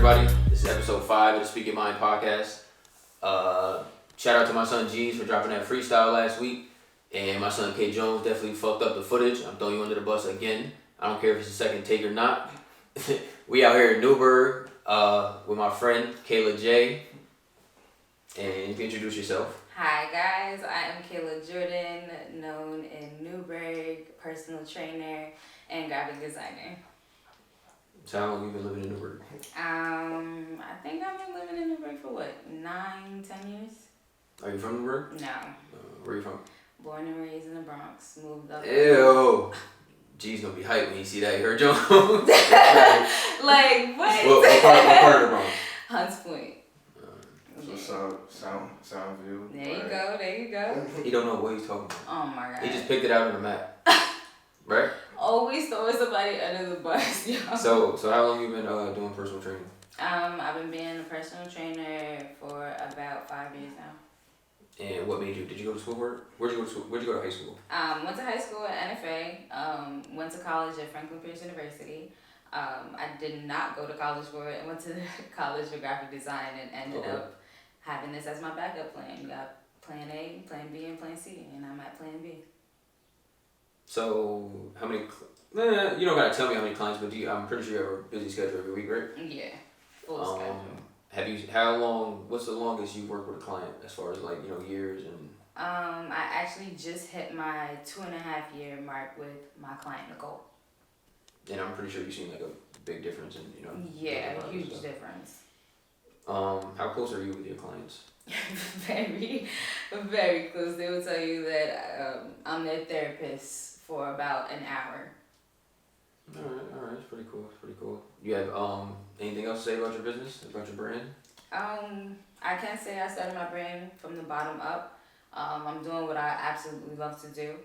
everybody? This is episode 5 of the Speak Your Mind podcast. Shout out to my son G's for dropping that freestyle last week. And my son K. Jones definitely fucked up the footage. I'm throwing you under the bus again. I don't care if it's a second take or not. We out here in Newburgh with my friend Kayla J. And you can introduce yourself. Hi guys, I am Kayla Jordin, known in Newburgh, personal trainer and graphic designer. So how long have you been living in Newburgh? I think I've been living in Newburgh for 9-10 years? Are you from Newburgh? No. Where are you from? Born and raised in the Bronx, moved up. Ew. G's gonna be hyped when you see that. You heard Jones? Like, what? What part of the Bronx? Hunts Point. So Soundview. There you go. He don't know what he's talking about. Oh my god. He just picked it out on the map. Right? Always throwing somebody under the bus, yo. So how long you been doing personal training? I've been being a personal trainer for about 5 years now. And what made you? Did you go to school for it? Where'd you go to school? Where'd you go to high school? Went to high school at NFA. Went to college at Franklin Pierce University. I did not go to college for it. I went to college for graphic design and ended up having this as my backup plan. You got plan A, plan B, and plan C, and I'm at plan B. So how many? You don't gotta tell me how many clients, but I'm pretty sure you have a busy schedule every week, right? Yeah, full schedule. How long? What's the longest you worked with a client as far as years and? I actually just hit my 2.5 year mark with my client Nicole. And I'm pretty sure you've seen like a big difference in Yeah, huge difference. How close are you with your clients? Very, very close. They will tell you that I'm their therapist for about an hour. All right, it's pretty cool. You have anything else to say about your business, about your brand? I can say I started my brand from the bottom up. I'm doing what I absolutely love to do.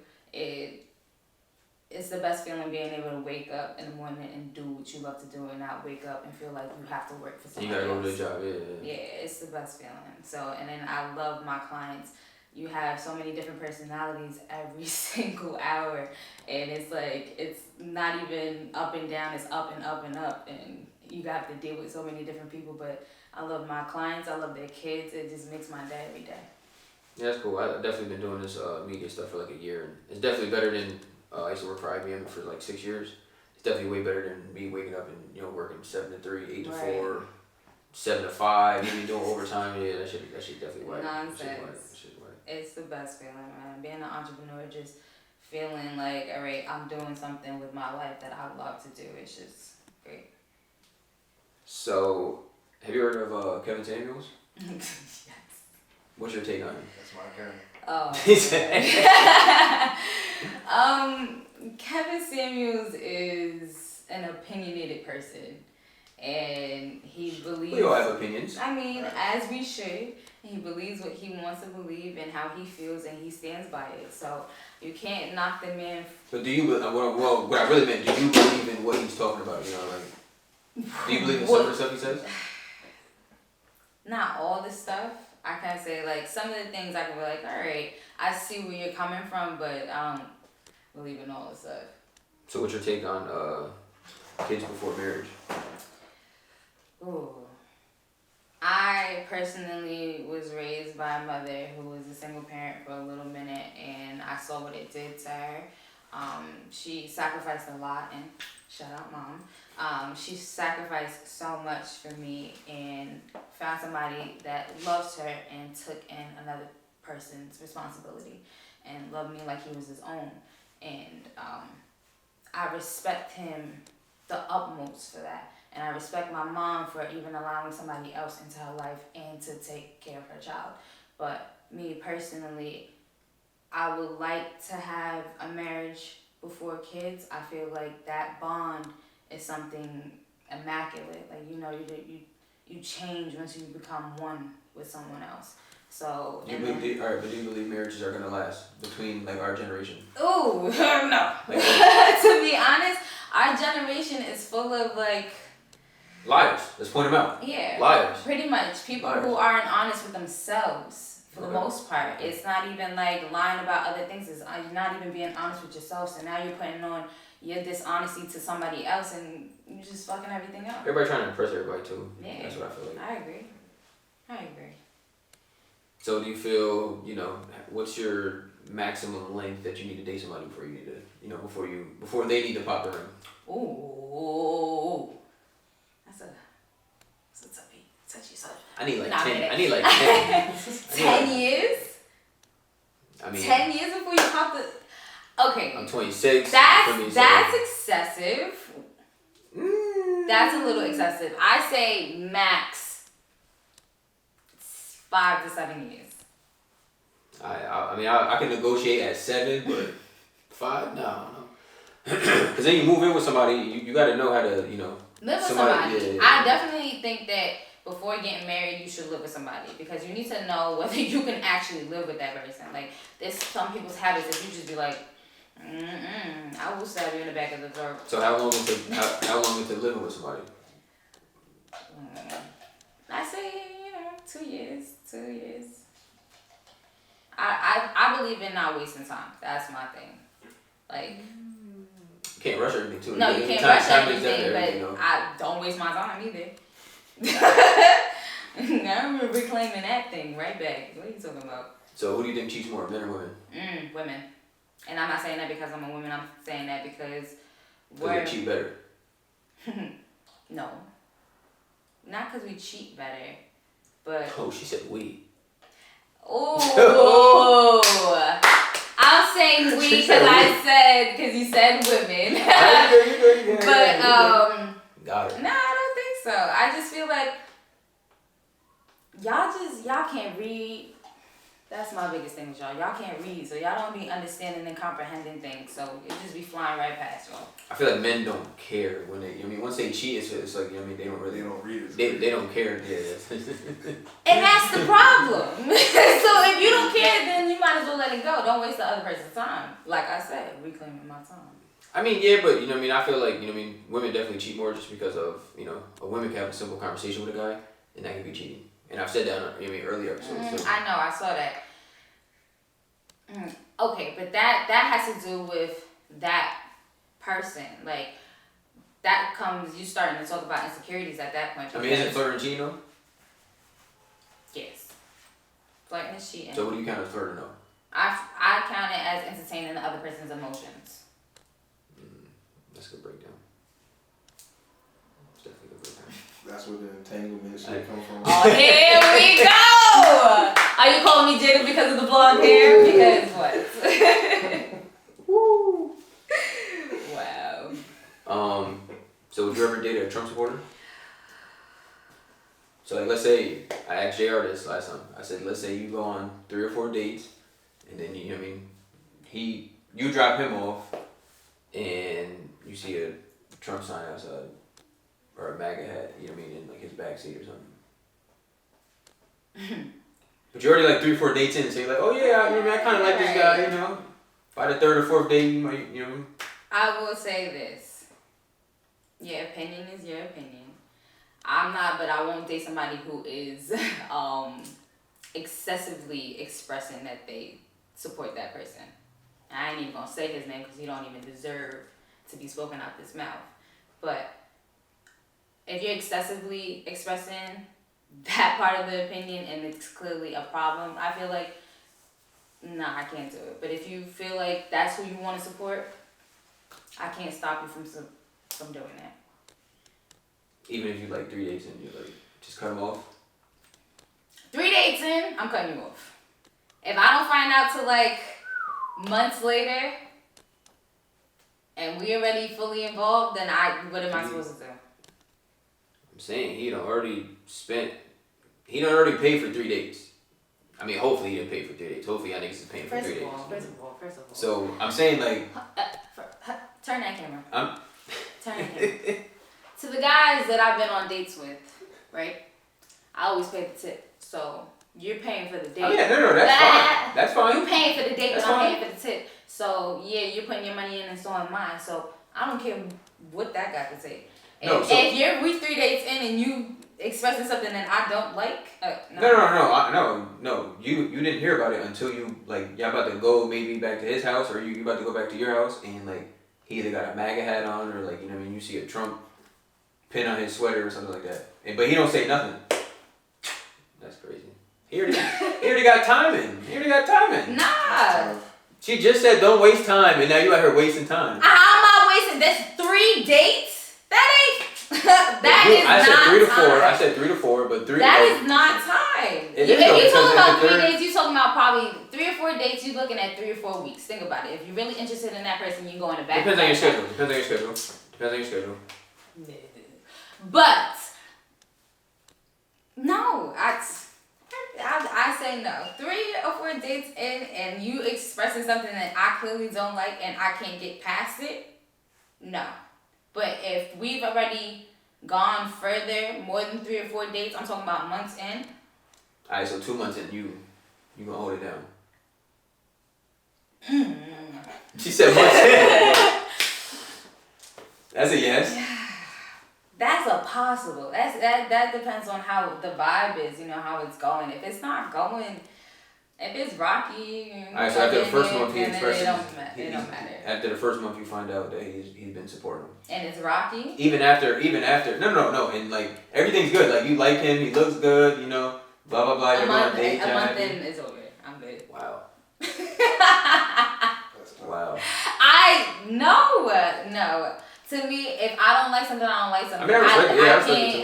It's the best feeling being able to wake up in the morning and do what you love to do and not wake up and feel like you have to work for somebody else. You gotta go to the job, yeah. Yeah, it's the best feeling. So, and then I love my clients. You have so many different personalities every single hour, and it's like, it's not even up and down, it's up and up and up, and you have to deal with so many different people, but I love my clients, I love their kids, it just makes my day every day. Yeah, that's cool. I've definitely been doing this media stuff for like a year, and it's definitely better than, I used to work for IBM for like 6 years. It's definitely way better than me waking up and working 7 to 3, 8 to 4, 7 to 5, even doing overtime. Yeah, that shit definitely whack. Nonsense. It's the best feeling, man. Being an entrepreneur, just feeling like, all right, I'm doing something with my life that I love to do. It's just great. So, have you heard of Kevin Samuels? Yes. What's your take on him? That's my guy. Oh. Kevin Samuels is an opinionated person, and he believes. We all have opinions. I mean, as we should. He believes what he wants to believe and how he feels, and he stands by it. So you can't knock the man. But do you? Well, what I really meant, do you believe in what he's talking about? Do you believe in some of the stuff he says? Not all the stuff. I can't say, like, some of the things I can be like, all right, I see where you're coming from, but I don't believe in all the stuff. So what's your take on kids before marriage? Ooh. I personally was raised by a mother who was a single parent for a little minute, and I saw what it did to her. She sacrificed a lot, and shout out mom. She sacrificed so much for me and found somebody that loves her and took in another person's responsibility and loved me like he was his own. And I respect him the utmost for that. And I respect my mom for even allowing somebody else into her life and to take care of her child. But me personally, I would like to have a marriage before kids. I feel like that bond is something immaculate. Like, you change once you become one with someone else. So. Do you believe marriages are gonna last between like our generation? Ooh, no. To be honest, our generation is full of like. Liars. Let's point them out. Yeah. Liars. Pretty much. People who aren't honest with themselves for the most part. It's not even like lying about other things. You're not even being honest with yourself. So now you're putting on your dishonesty to somebody else, and you just fucking everything up. Everybody trying to impress everybody too. Yeah. That's what I feel like. I agree. So do you feel, what's your maximum length that you need to date somebody before you need to, before they need to pop the ring? Ooh. That's a touchy subject. I need like 10. I need like 10. 10 years? I mean, 10 years before you pop the... Okay. I'm 26. That's excessive. That's a little excessive. I say max 5 to 7 years. I can negotiate at 7, but 5, no. Because then you move in with somebody, you got to know how to, live with somebody. Yeah. I definitely think that before getting married, you should live with somebody, because you need to know whether you can actually live with that person. Like, there's some people's habits that you just be like, I will stab you in the back of the throat. So how long into living with somebody? I say, 2 years. 2 years. I believe in not wasting time. That's my thing. Like, you can't rush everything too. No, you can't rush everything, but I don't waste my time either. I'm reclaiming that thing right back. What are you talking about? So who do you think cheats more, men or women? Women. And I'm not saying that because I'm a woman. I'm saying that because they cheat better. No. Not because we cheat better, but... Oh, she said we. Oh. I'm saying we because you said women. But, got it. No, I don't think so. I just feel like y'all can't read. That's my biggest thing with y'all. Y'all can't read, so y'all don't be understanding and comprehending things. So it just be flying right past y'all. I feel like men don't care when they. Once they cheat, it's like they don't really. They don't read it. They don't care. Yeah. And that's the problem. So if you don't care, then you might as well let it go. Don't waste the other person's time. Like I said, reclaiming my time. Yeah, but I feel like women definitely cheat more just because of a woman can have a simple conversation with a guy, and that can be cheating. And I've said that in earlier episodes. I know, I saw that. Okay, but that has to do with that person. Like, that comes, you starting to talk about insecurities at that point. Isn't flirting cheating though? Yes. Flirting is cheating. So what do you count as flirting though? I count it as entertaining the other person's emotions. That's a good breakdown. It's definitely a good breakdown. That's where the entanglement shit come from. Oh, here we go! Are you calling me Jada because of the blonde hair? Because what? Woo! Wow. So would you ever date a Trump supporter? So like, let's say, I asked JR this last time. I said, let's say you go on 3 or 4 dates, and then you drop him off, and you see a Trump sign outside, or a MAGA hat, in like his backseat or something. But you're already like 3 or 4 dates in, so you're like, oh yeah, I kind of like this guy, By the 3rd or 4th date, you might, I will say this. Your opinion is your opinion. But I won't date somebody who is excessively expressing that they support that person. I ain't even gonna say his name because he don't even deserve to be spoken out this mouth. But if you're excessively expressing that part of the opinion and it's clearly a problem, I feel like, nah, I can't do it. But if you feel like that's who you want to support, I can't stop you from doing that. Even if you like 3 dates in, you like just cut them off. 3 dates in, I'm cutting you off. If I don't find out till like months later, and we already fully involved, then what am I supposed to do? I'm saying he done already paid for 3 dates. Hopefully he didn't pay for 3 dates. Hopefully y'all niggas is paying for 3 dates. First of all. So I'm saying like. Turn that camera. Turn that camera. To the guys that I've been on dates with, right? I always pay the tip. So you're paying for the date. No, that's fine. That's fine. You're paying for the date, that's but I'm fine. paying for the tip. So yeah, you're putting your money in and so am mine. So I don't care what that got to say. If we 3 dates in and you expressing something that I don't like, no. You didn't hear about it until you y'all about to go maybe back to his house or you about to go back to your house and like he either got a MAGA hat on or like, you know what I mean, you see a Trump pin on his sweater or something like that. But he don't say nothing. That's crazy. He already got timing. Nah. She just said don't waste time, and now you out here wasting time. How am I wasting? That's 3 dates? That ain't. I said 3 to 4. I said 3 to 4, but 3. That is not time. If you're talking about 3 dates, you're talking about probably 3 or 4 dates. You're looking at 3 or 4 weeks. Think about it. If you're really interested in that person, you go in the back. Depends on your schedule. But no, I say no. 3 or 4 dates in, and you expressing something that I clearly don't like, and I can't get past it. No. But if we've already gone further, more than 3 or 4 dates, I'm talking about months in. Alright, so 2 months in, you gonna hold it down. She said months in. That's a yes. That's a possible. That depends on how the vibe is, how it's going. If it's not going, if it's rocky, alright, so after the first month he expresses, it don't matter. After the first month you find out that he's been supporting him. And it's rocky? Even after no, and like everything good. Like you like him, he looks good, blah blah blah, you're going on date time. A month in is over. I'm good. Wow. Wow. No. To me, if I don't like something, I don't like something.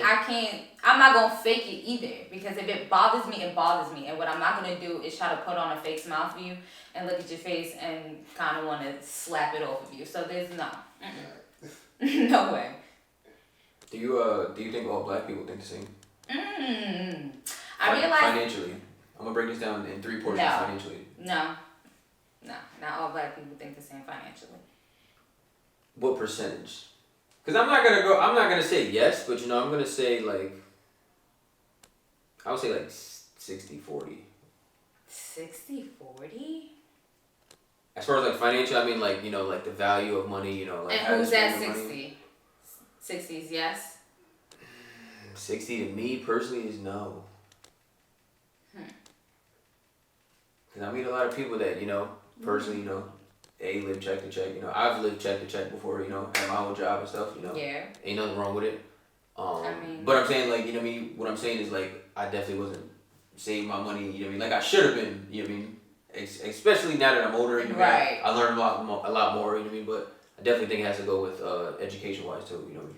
I can't. I'm not gonna fake it either, because if it bothers me, it bothers me. And what I'm not gonna do is try to put on a fake smile for you and look at your face and kind of want to slap it off of you. So there's no. No way. Do you think all black people think the same? I realize financially. I'm gonna break this down in 3 portions financially. No, not all black people think the same financially. What percentage? Because I'm not gonna say yes, but I'm gonna say I would say 60-40. 60-40? As far as financial, I mean the value of money, And who's at 60? 60's yes? 60 to me personally is no. Because I meet a lot of people that, personally, live check to check. I've lived check to check before, at my own job and stuff, Yeah. Ain't nothing wrong with it. But I'm saying, what I'm saying is, I definitely wasn't saving my money, I should have been, especially now that I'm older, Right. I learned a lot more, but I definitely think it has to go with education-wise, too,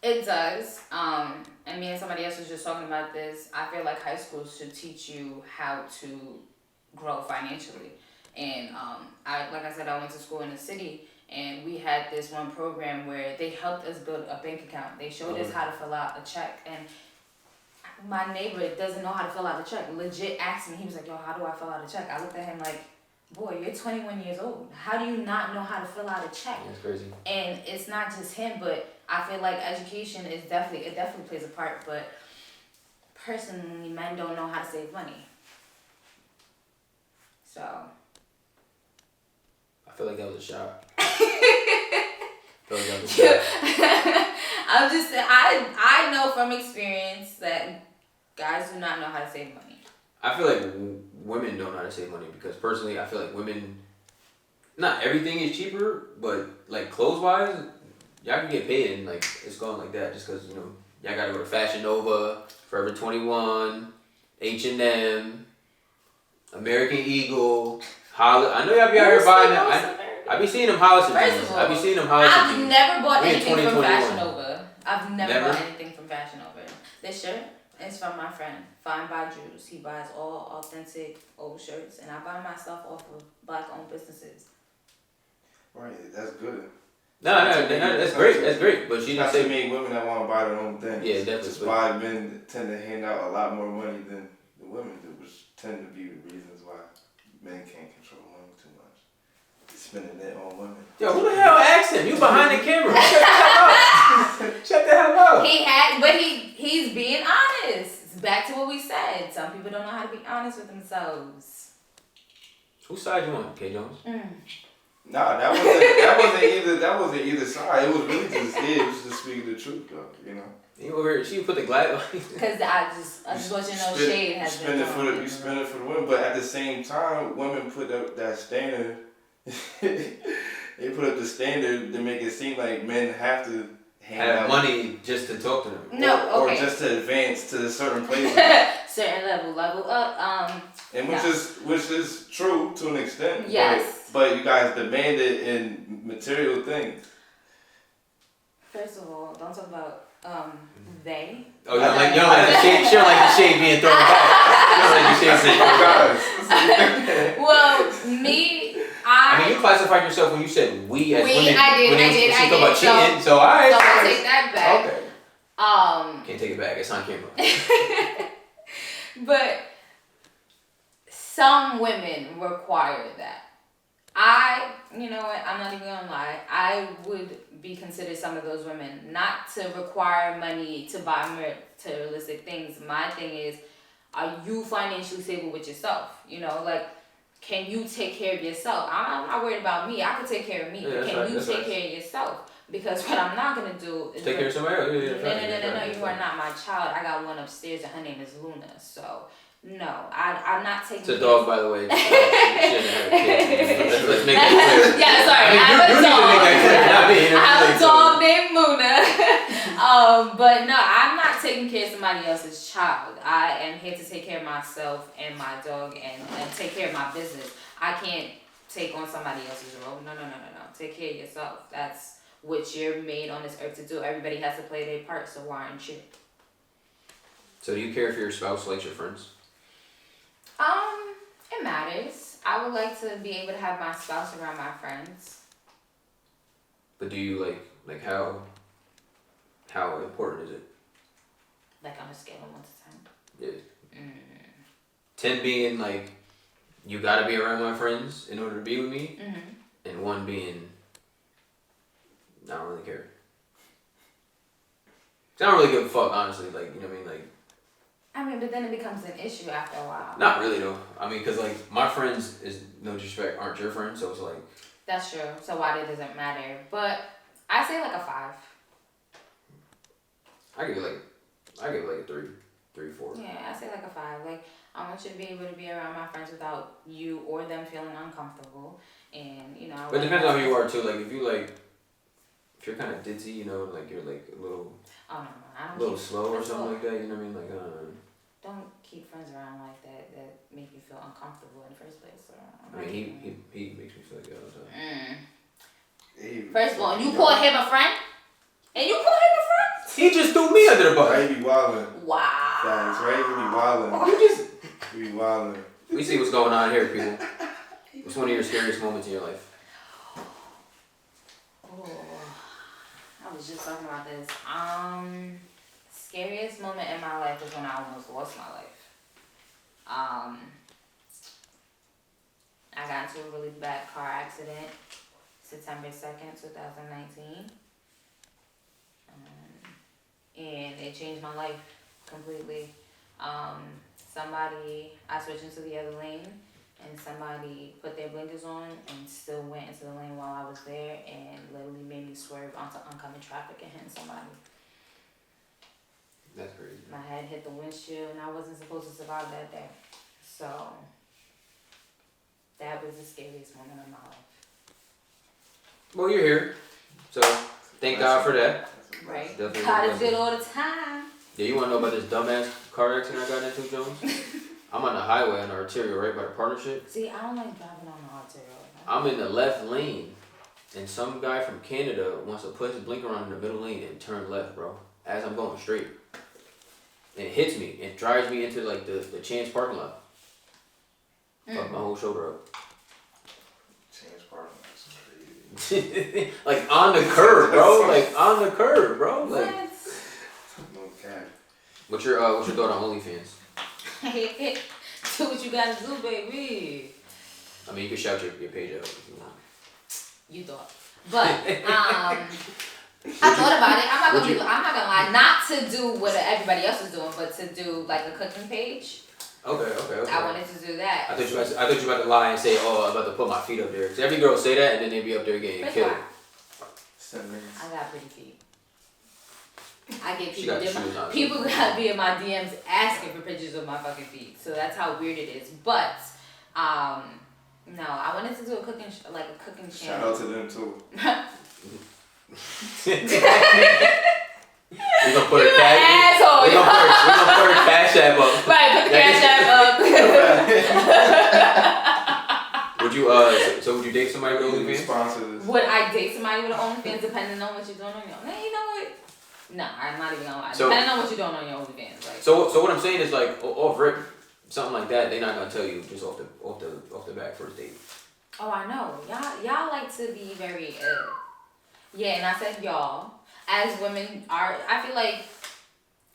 It does. And me and somebody else was just talking about this. I feel like high school should teach you how to grow financially. And like I said, I went to school in the city, and we had this one program where they helped us build a bank account. They showed us how to fill out a check, and my neighbor doesn't know how to fill out a check. Legit asked me, he was like, yo, how do I fill out a check? I looked at him like, boy, you're 21 years old. How do you not know how to fill out a check? That's crazy. And it's not just him, but I feel like education is definitely plays a part, but personally, men don't know how to save money. So I feel like that was a shot. I'm just saying, I know from experience that guys do not know how to save money. I feel like women don't know how to save money, because personally I feel like women, not everything is cheaper, but clothes wise, y'all can get paid and it's going like that, just because y'all gotta go to Fashion Nova, Forever 21, H&M, American Eagle, I know y'all be out here buying that. I be seeing them Hollister jeans. I've never bought anything from 2021. Fashion Nova. I've never bought anything from Fashion Nova. This shirt is from my friend, Fine by Drews. He buys all authentic old shirts, and I buy my stuff off of black-owned businesses. Right, that's good. No, that's great. That's great. But she didn't say many women that want to buy their own thing. Yeah, definitely. That's why men tend to hand out a lot more money than the women do, which tend to be the reasons why men can't control money too much. They're spending it on women. Yo, who the hell asked him? You behind the camera. Shut the hell up. He's being honest. It's back to what we said. Some people don't know how to be honest with themselves. Whose side you on, K. Jones? Nah, that wasn't either side. It was really just speaking the truth, though. You over here, she put the glass on. Because I just want you to know shade has been thrown. You spend it for the women, but at the same time, women put up that standard. they put up the standard to make it seem like men have to have money just to talk to them. No, or just to advance to certain places. Certain level up. And which is true to an extent. Yes. But you guys demand it in material things. First of all, don't talk about they. Oh, you don't like the shade. She don't like the shade being thrown back. You don't like the shade being Well, me. I mean, you classified yourself when you said we as women. I did. She talked about cheating, so alright. So I'll take that back. Okay. Can't take it back. It's on camera. But some women require that. You know what? I'm not even gonna lie. I would be considered some of those women, not to require money to buy materialistic things. My thing is, are you financially stable with yourself? You know, like, can you take care of yourself? I'm not worried about me. I can take care of me. Yeah, but can you take care of yourself? Because what I'm not gonna do is take care of somebody else. No. You are not my child. I got one upstairs, and her name is Luna. So. No, I'm not taking. It's a dog, by the way. Let's make that clear. Yeah, sorry. I have a dog. Make that clear, not me. I have a dog named Luna. But no, I'm not taking care of somebody else's child. I am here to take care of myself and my dog and take care of my business. I can't take on somebody else's role. No. Take care of yourself. That's what you're made on this earth to do. Everybody has to play their part, so why aren't you? So do you care if your spouse likes your friends? It matters. I would like to be able to have my spouse around my friends. But do you like how important is it? Like on a scale of 1 to 10? Yeah. 10 being like, you gotta be around my friends in order to be with me, and 1 being, I don't really care. I don't really give a fuck, honestly. Like, you know what I mean? Like. I mean, but then it becomes an issue after a while. Not really though. I mean, cause like my friends, is no disrespect, aren't your friends, so it's like. That's true. So why it doesn't matter? But I say like a 5. I give it like a 3, 4. Yeah, I say like a 5. Like, I want you to be able to be around my friends without you or them feeling uncomfortable, and you know. But it depends on who you are too. Like if you're kind of ditzy, you know, like you're like a little. Oh no, I don't. A little slow or something like that. You know what I mean? Like Don't keep friends around like that make you feel uncomfortable in the first place. So, I mean, he makes me feel like that all the time. First of all, you call him a friend? And you call him a friend? He just threw me under the bus. Right, he be wildin'. Wow. Thanks, right? He be wildin'. He be wildin'. We see what's going on here, people. What's one of your scariest moments in your life? Oh, I was just talking about this. Scariest moment in my life is when I almost lost my life. I got into a really bad car accident September 2nd, 2019. And it changed my life completely. I switched into the other lane, and somebody put their blinkers on and still went into the lane while I was there and literally made me swerve onto oncoming traffic and hitting somebody. That's crazy. My head hit the windshield and I wasn't supposed to survive that day. So that was the scariest moment of my life. Well, you're here. So thank God for that. Right. Definitely God is good all the time. Yeah, you want to know about this dumbass car accident I got into, Jones? I'm on the highway on the arterial right by the partnership. See, I don't like driving on the arterial. I'm in the left lane, and some guy from Canada wants to put his blinker on in the middle lane and turn left, bro, as I'm going straight. And it hits me and drives me into like the Chance parking lot. Fuck my whole shoulder up. Chance parking lot's crazy. Like on the curb, bro. Like on the curb, bro. Like. No cap. What's your thought on OnlyFans? Do what you gotta do, baby. I mean, you can shout your page out if you want. You thought, but I thought about it. I'm not gonna lie, not to do what everybody else is doing, but to do like a cooking page. Okay. I wanted to do that. I thought you were about to lie and say, "Oh, I'm about to put my feet up there." Because every girl say that, and then they be up there getting killed. I got pretty feet. I get people. People gotta be in my DMs asking for pictures of my fucking feet. So that's how weird it is. But No, I wanted to do a cooking Shout channel. out to them too. We gonna put her cash. Asshole. We gonna put her cash app up. Right, put the cash app up. Would you so would you date somebody with OnlyFans? Sponsors. Would I date somebody with an OnlyFans depending on what you're doing on your? Nah, you know what? No, I'm not even gonna lie. So, depending on what you're doing on your OnlyFans, like. So what I'm saying is like off rip, something like that. They're not gonna tell you just off the back first date. Oh, I know. Y'all like to be very yeah, and I said y'all. As women are, I feel like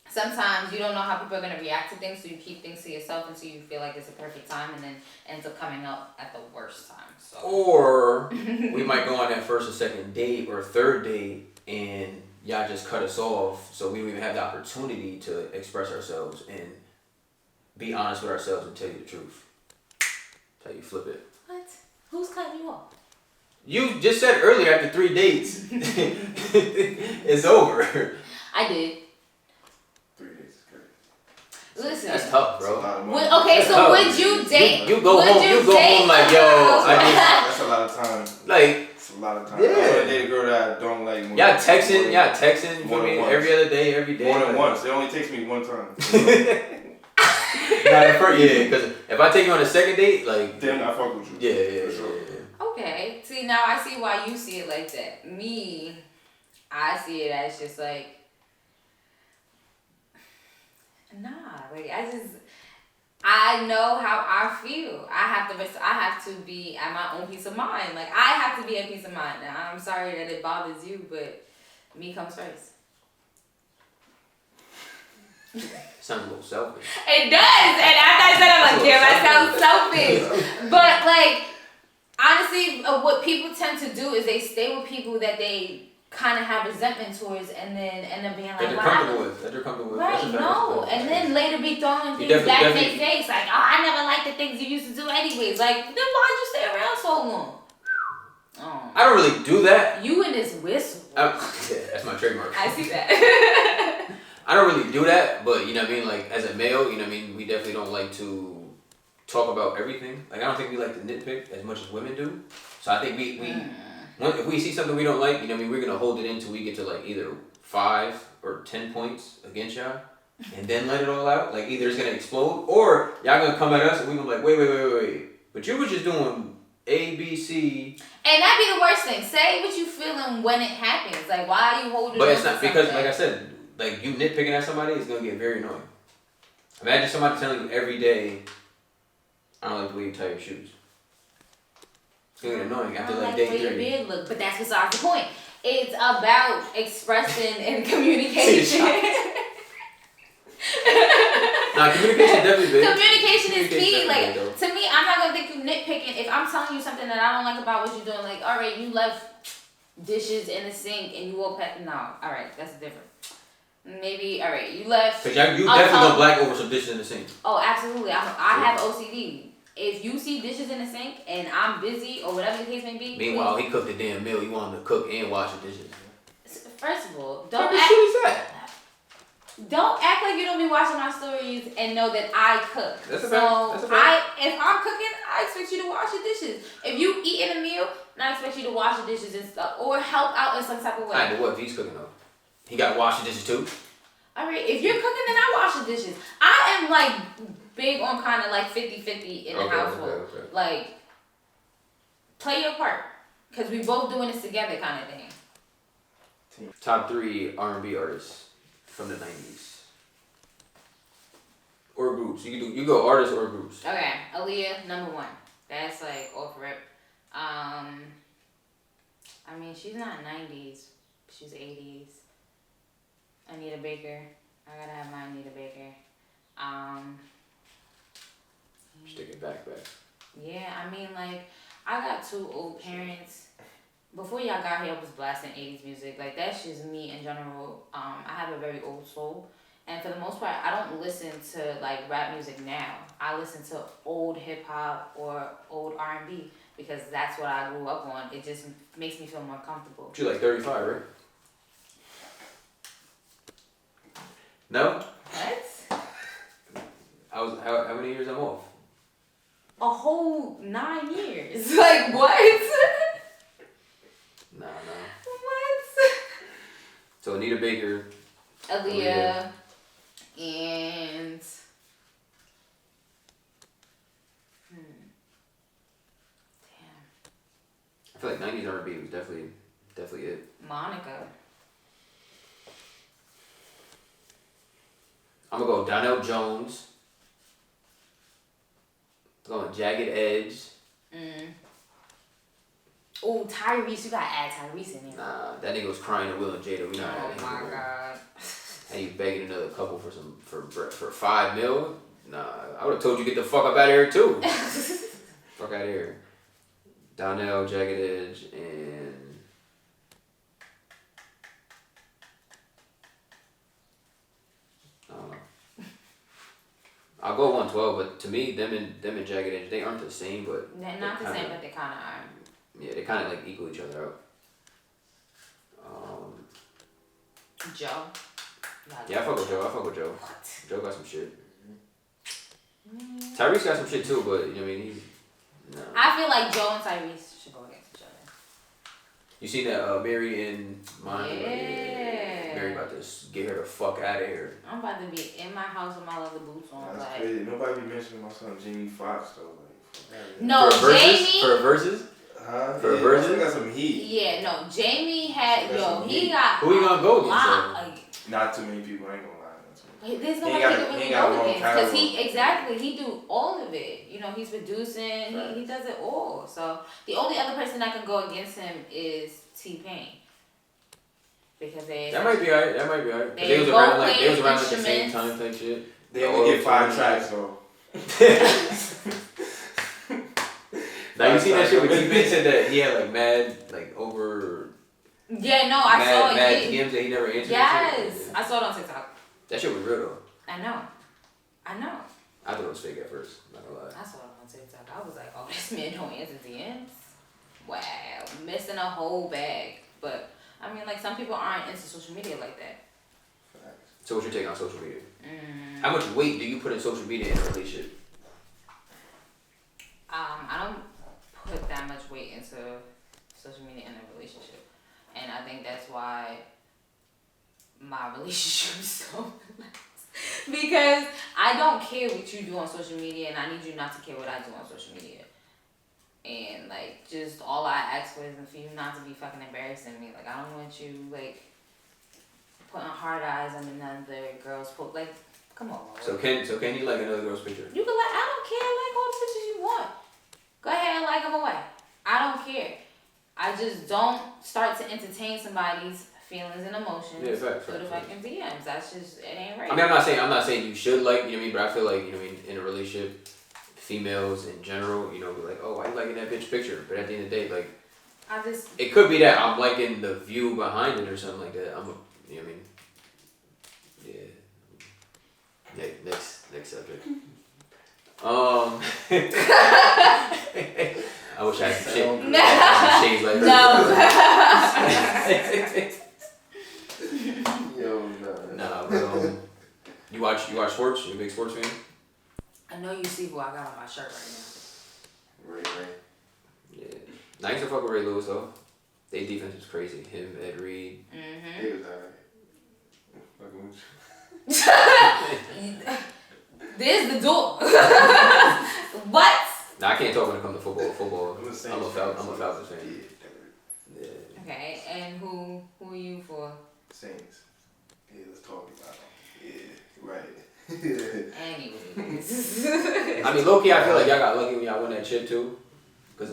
sometimes you don't know how people are gonna react to things, so you keep things to yourself until you feel like it's a perfect time, and then ends up coming out at the worst time. So. Or we might go on that first or second date or third date, and y'all just cut us off, so we don't even have the opportunity to express ourselves and be honest with ourselves and tell you the truth. That's how you flip it. What? Who's cutting you off? You just said earlier after 3 dates, it's over. I did. 3 days is good. Listen. That's tough, bro. Okay, That's so tough. would you date? You go home like, yo, That's a lot of time. like, It's a lot of time. Yeah. I want to date a girl that I don't like. y'all texting, you more feel me? than once. Every other day, every day. More than like- once. It only takes me one time. Yeah, because if I take you on a second date, like, Then I fuck with you. yeah. For sure. Okay. See, now I see why you see it like that. Me, I see it as just like, nah. Like I know how I feel. I have to be at my own peace of mind. Like I have to be at peace of mind. Now I'm sorry that it bothers you, but me comes first. Sounds a little selfish. It does, and after I said, I'm like, damn, that sounds selfish. But like, honestly, what people tend to do is they stay with people that they kind of have resentment towards, and then end up being like, That they're comfortable with. That's right, a fact. no, and then later be throwing You things back in definitely- their face, like, oh, I never liked the things you used to do anyways. Like, then why'd you stay around so long? Oh, I don't really do that. you and this whistle. Yeah, that's my trademark. I see that. I don't really do that, but you know what I mean? Like, as a male, you know what I mean? We definitely don't like to talk about everything. Like, I don't think we like to nitpick as much as women do. So I think if we see something we don't like, you know what I mean? We're going to hold it until we get to like either 5 or 10 points against y'all. And then let it all out. Like, either it's going to explode or y'all going to come at us and we're going to be like, wait. But you were just doing A, B, C. And that'd be the worst thing. Say what you feeling when it happens. Like, why are you holding But on it's to not because, something? like I said, like you nitpicking at somebody is gonna get very annoying. Imagine somebody telling you every day, I don't like the way you tie your shoes. It's gonna get annoying after like day 3. I don't like the way your beard look, but that's besides the point. It's about expressing and communication. Nah, communication definitely big. Communication is key. definitely Like, big, to me, I'm not gonna think you nitpicking. If I'm telling you something that I don't like about what you're doing, like, all right, you left dishes in the sink and you woke up. No, all right, that's different. Maybe, all right, you left. Cause you definitely gonna black over some dishes in the sink. Oh, absolutely. I have OCD. If you see dishes in the sink and I'm busy or whatever the case may be. Meanwhile, he cooked a damn meal. You want him to cook and wash the dishes. First of all, What don't the act. shit is that? Don't act like you don't be watching my stories and know that I cook. That's a so fact. That's a fact. if I'm cooking, I expect you to wash your dishes. If you eating a meal, then I expect you to wash your dishes and stuff or help out in some type of way. Alright, but what if he's cooking though? He got to wash the dishes too. All right, if you're cooking, then I wash the dishes. I am like big on kind of like 50-50 in the household. Okay. Like, play your part, cause we both doing this together, kind of thing. Top 3 R&B artists from the 90s. Or groups. You go artists or groups. Okay, Aaliyah, number 1. That's like off rip. I mean, she's not 90s. She's 80s. Anita Baker. I gotta have my Anita Baker. Stick it back. Yeah, I mean, like, I got 2 old parents. Before y'all got here, I was blasting 80s music. Like, that's just me in general. I have a very old soul. And for the most part, I don't listen to, like, rap music now. I listen to old hip-hop or old R&B because that's what I grew up on. It just makes me feel more comfortable. You're like 35, right? No? What? How many years I'm off? A whole 9 years. Like, what? Nah. What? So Anita Baker. Aaliyah. And... Damn. I feel like 90s R&B was definitely it. Monica. I'm gonna go Donnell Jones. Going Jagged Edge. Oh, Tyrese. You gotta add Tyrese in there. Nah, that nigga was crying to Will and Jada. We not Oh adding my him. god. And you begging another couple for $5 million? Nah, I would have told you get the fuck up out of here too. Fuck out of here. Donnell, Jagged Edge, and I don't know. I'll go 112, but to me, them and Jagged Edge, they aren't the same, but They're not the same, but they kind of are. Yeah, they kind of like equal each other out. Joe. Yeah, I fuck with Joe. What? Joe got some shit. Tyrese got some shit too, but you know what I mean. No. I feel like Joe and Tyrese should go against each other. You seen that Mary and mine? Yeah. Mary about to get her the fuck out of here. I'm about to be in my house with my leather boots on. That's like, crazy. Nobody be mentioning my son Jamie Foxx though. Like, no, Jamie. For a versus? Huh? For a Yeah, versus? got some heat. Yeah, no, Jamie had He got. Who you gonna go against? Like, not too many people. I ain't gonna lie. there's He nobody got- to he really got go long against because catalog. he do all of it. You know, he's producing. He does it all. So the only other person that can go against him is T-Pain. Because that might be alright. They They was both around like play the same instruments. time type shit. They only get 5 tracks though. Now you seen that shit with T-Pain said that he had like mad like over. Yeah, no, I saw mad it. DMs that he never answered. Yes, Shit. I saw it on TikTok. That shit was real though. I know. I thought it was fake at first. Not gonna lie. I saw it on TikTok. I was like, oh, this man don't answer DMs. Wow, missing a whole bag. But I mean, like some people aren't into social media like that. So what's your take on social media? How much weight do you put in social media in a relationship? I don't put that much weight into social media in a relationship, and I think that's why my relationship is so relaxed. Because I don't care what you do on social media, and I need you not to care what I do on social media. And like, just all I ask for is for you not to be fucking embarrassing me. Like, I don't want you like putting hard eyes on another girl's post. Like, come on. So can you like another girl's picture? You can like, I don't care. Like all the pictures you want. Go ahead and like them away. I don't care. I just don't start to entertain somebody's feelings and emotions through the fucking DMs. That's just, it ain't right. I mean, I'm not saying you should like, you know what I mean, but I feel like, you know what I mean, in a relationship, females in general, you know, be like, oh, why you liking that bitch picture? But at the end of the day, like, it could be that I'm liking the view behind it or something like that. You know what I mean? Yeah. Next subject. I wish I had some shit. No. Shades like No. Yo, no. Nah, but you watch sports? You a big sports fan? I know you see who I got on my shirt right Right. Yeah. Now I used to fuck with Ray Lewis though. Their defense was crazy. Him, Ed Reed. now. He was alright. There's the door. What? Now I can't talk when it comes to football. I'm a Falcons fan. Yeah. Okay, and who are you for? Saints. Yeah, let's talk about it. Yeah, right. Anyways. I mean, low key, I feel like y'all got lucky when y'all won that chip too.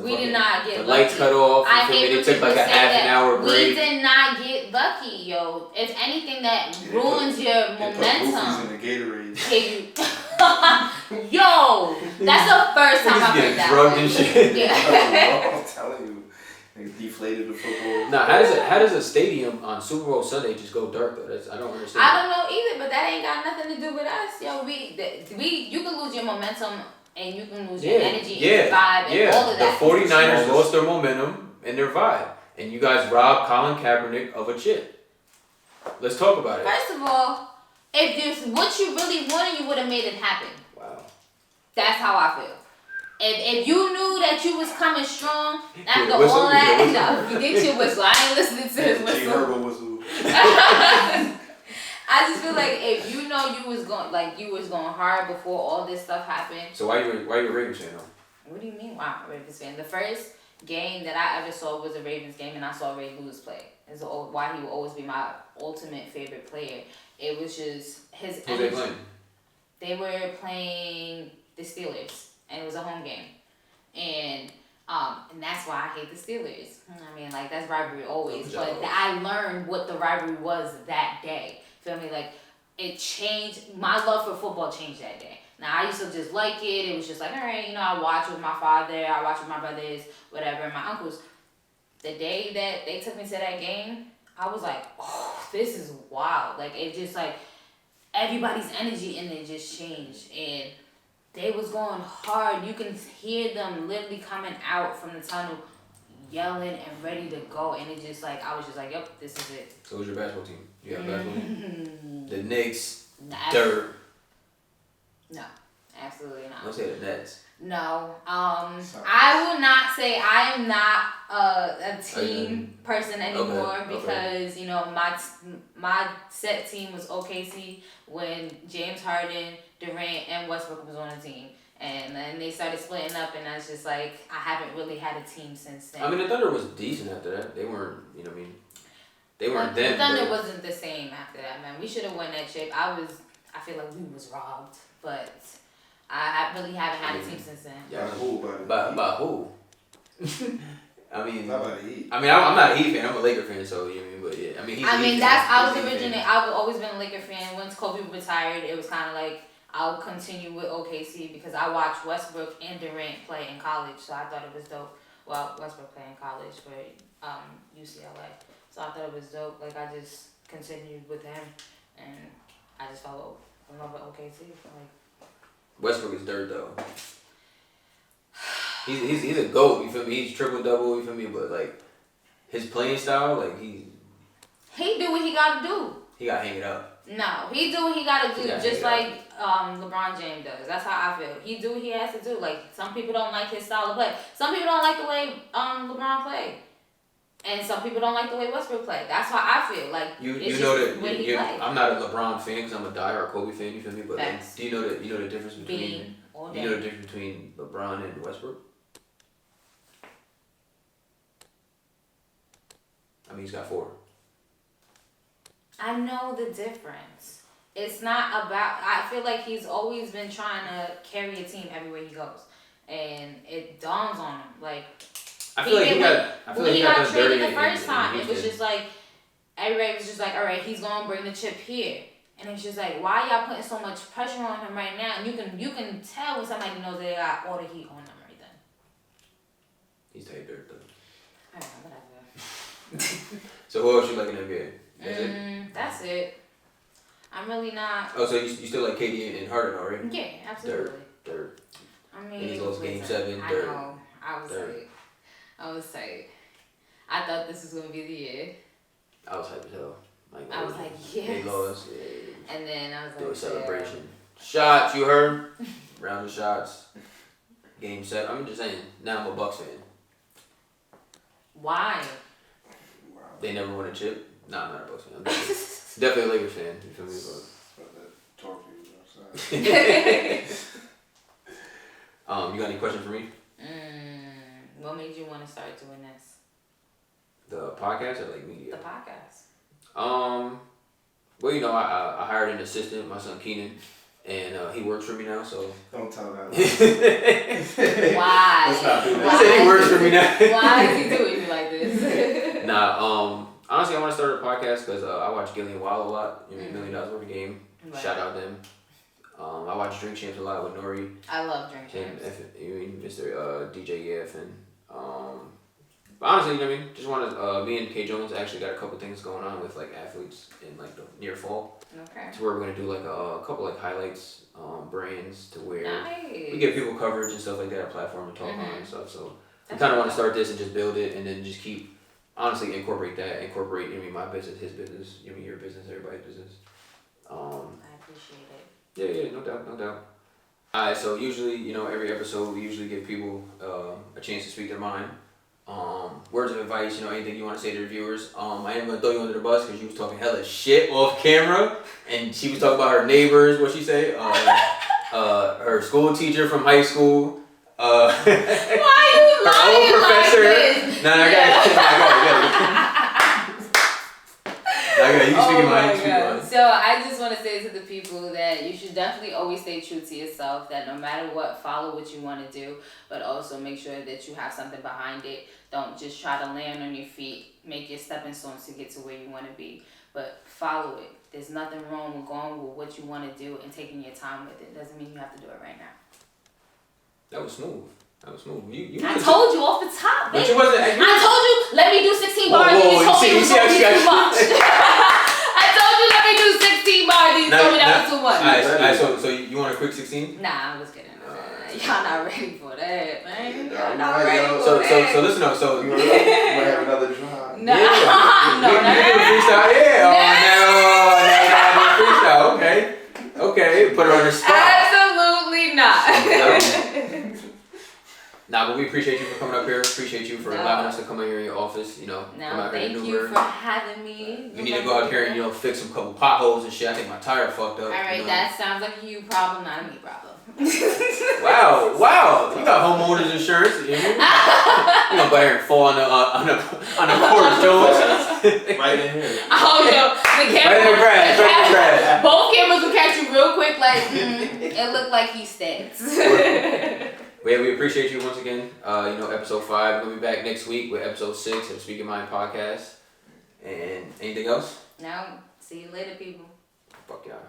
We did not get the lucky. lights cut off. I hate They when took people like a say half that. an hour We break. did not get lucky, yo. If anything, that ruins your They put momentum. in the Gatorade. Yo, that's the first time I've heard that. Drugged and shit. Yeah. I'm telling you, they deflated the football. Nah, how does a stadium on Super Bowl Sunday just go dark though? I don't understand. I don't know either, but that ain't got nothing to do with us, yo. You can lose your momentum and you can lose your energy and your vibe and all of that. The 49ers lost their momentum and their vibe, and you guys robbed Colin Kaepernick of a chip. Let's talk about it. First of all, if there's what you really wanted, you would have made it happen. Wow. That's how I feel. If you knew that you was coming strong after all that, no, you get your whistle. I ain't listening to his whistle. She heard a whistle. I just feel like if you know you was going hard before all this stuff happened. So why you a Ravens fan though? What do you mean? Why I'm a Ravens fan? The first game that I ever saw was a Ravens game, and I saw Ray Lewis play. Is why he will always be my ultimate favorite player. It was just his energy. Who they playing? They were playing the Steelers, and it was a home game, and that's why I hate the Steelers. I mean, like, that's rivalry always, but I learned what the rivalry was that day. Feel me? Like, it changed. My love for football changed that day. Now, I used to just like it. It was just like, all right, I watch with my father, I watch with my brothers, whatever, and my uncles. The day that they took me to that game, I was like, oh, this is wild. Like, it just, like, everybody's energy in it just changed. And they was going hard. You can hear them literally coming out from the tunnel, yelling and ready to go. And it just, like, I was just like, yep, this is it. So who's your basketball team? You got a basketball team? The Knicks. Dirt. No, absolutely not. Don't say the Nets. No. I will not say I am not a team person anymore because, my set team was OKC when James Harden, Durant, and Westbrook was on the team. And then they started splitting up, and I was just like, I haven't really had a team since then. I mean, the Thunder was decent after that. They weren't, they weren't them. The Thunder wasn't the same after that, man. We should have won that chip. I feel like we was robbed, but I really haven't had a team since then. Yeah, who? By who? I mean, not by the Heat. I mean, I'm not a Heat fan. I'm a Laker fan, so you know what I mean. But yeah, I mean, I've always been a Laker fan. Once Kobe retired, it was kind of like I'll continue with OKC because I watched Westbrook and Durant play in college, so I thought it was dope. Well, Westbrook played in college for UCLA, so I thought it was dope. Like, I just continued with him, and I just fell in love with OKC. Like, Westbrook is dirt though. He's a GOAT, you feel me? He's triple double, you feel me? But like his playing style, like he do what he gotta do. He gotta hang it up. No, he do what he gotta do, just like LeBron James does. That's how I feel. He do what he has to do. Like, some people don't like his style of play. Some people don't like the way LeBron play. And some people don't like the way Westbrook play. That's how I feel. Like, I'm not a LeBron fan because I'm a diehard Kobe fan. You feel me? But like, do you know the difference between LeBron and Westbrook? I mean, he's got 4. I know the difference. It's not about. I feel like he's always been trying to carry a team everywhere he goes, and it dawns on him like. I feel like he got traded the first time. It was just like, everybody was just like, all right, he's gonna bring the chip here, and it's just like, why y'all putting so much pressure on him right now? And you can tell when somebody knows they got all the heat on them right then. He's tight dirt though. Alright, whatever. So who else you like in the NBA? That's it. I'm really not. Oh, so you still like KD and Harden, all right? Yeah, absolutely. Dirt. I mean, and he's lost Game 7. I know. I was tight. I thought this was gonna be the year. I was hyped as hell. I was like, yes. They lost. Yeah. And then I was like, do a celebration. Yeah. Shots, you heard? Round of shots. Game 7. I'm just saying. Now I'm a Bucks fan. Why? They never won a chip. Nah, I'm not a Bucks fan. I'm definitely a Lakers fan. You feel me? You got any questions for me? What made you want to start doing this? The podcast or like media? The podcast. Well, I hired an assistant, my son Keenan, and he works for me now. So don't tell that. Why? Let's not do that. He said he works for me now. Why is he doing me like this? Nah. Honestly, I want to start a podcast because I watch Gillian Wild a lot. $1 Million Worth of Game. Right. Shout out them. I watch Drink Champs a lot with Nori. I love Drink Champs. Mr. DJ EF and but honestly, you know what I mean? Just want to, me and Kay Jones actually got a couple things going on with like athletes in like the near fall. Okay. To where we're going to do like a couple like highlights, brands to where nice. we give people coverage and stuff like that, a platform to talk on and stuff. So we kind of want to start this and just build it and then just keep, honestly, incorporate, my business, his business, your business, everybody's business. I appreciate it. Yeah, no doubt. Alright, so usually, every episode we usually give people a chance to speak their mind. Words of advice, anything you want to say to the viewers. I am gonna throw you under the bus because you was talking hella shit off camera, and she was talking about her neighbors. What she say? Her school teacher from high school. Why are you her old lying professor. like this? No, I got it. You speak your mind. You speak your mind. So I just want to say to the people that you should definitely always stay true to yourself. That no matter what, follow what you want to do, but also make sure that you have something behind it. Don't just try to land on your feet. Make your stepping stones to get to where you want to be, but follow it. There's nothing wrong with going with what you want to do and taking your time with it. Doesn't mean you have to do it right now. That was smooth. You I told you off the top, but baby. you wasn't. I told you, let me do 16 bars, and you told me it was going to be too much. I told you, let me do 16 bars, and you told me that was too much. Alright, so you want a quick 16? Nah, I'm just kidding. Y'all not ready for that, man. Y'all I'm not ready, ready yo. for that. So listen up. So You want to have another drop? No, we do the freestyle. Yeah. Now freestyle. Okay. Put her on the spot. Absolutely not. Nah, but we appreciate you for coming up here. Appreciate you for allowing us to come in here in your office. Come out here to thank you Newburgh. for having me. You need to go out here and fix some couple potholes and shit. I think my tire fucked up. All right, that sounds like a you problem, not a me problem. Wow! You got homeowners insurance. You gonna go here and fall on the porch, Jones? Right in here. Oh no, the camera. Right in the grass. Both cameras will catch you real quick. Like it looked like he stinks. But yeah, we appreciate you once again. Episode 5. We'll be back next week with episode 6 of the Speak Your Mind podcast. And anything else? No. See you later, people. Fuck y'all.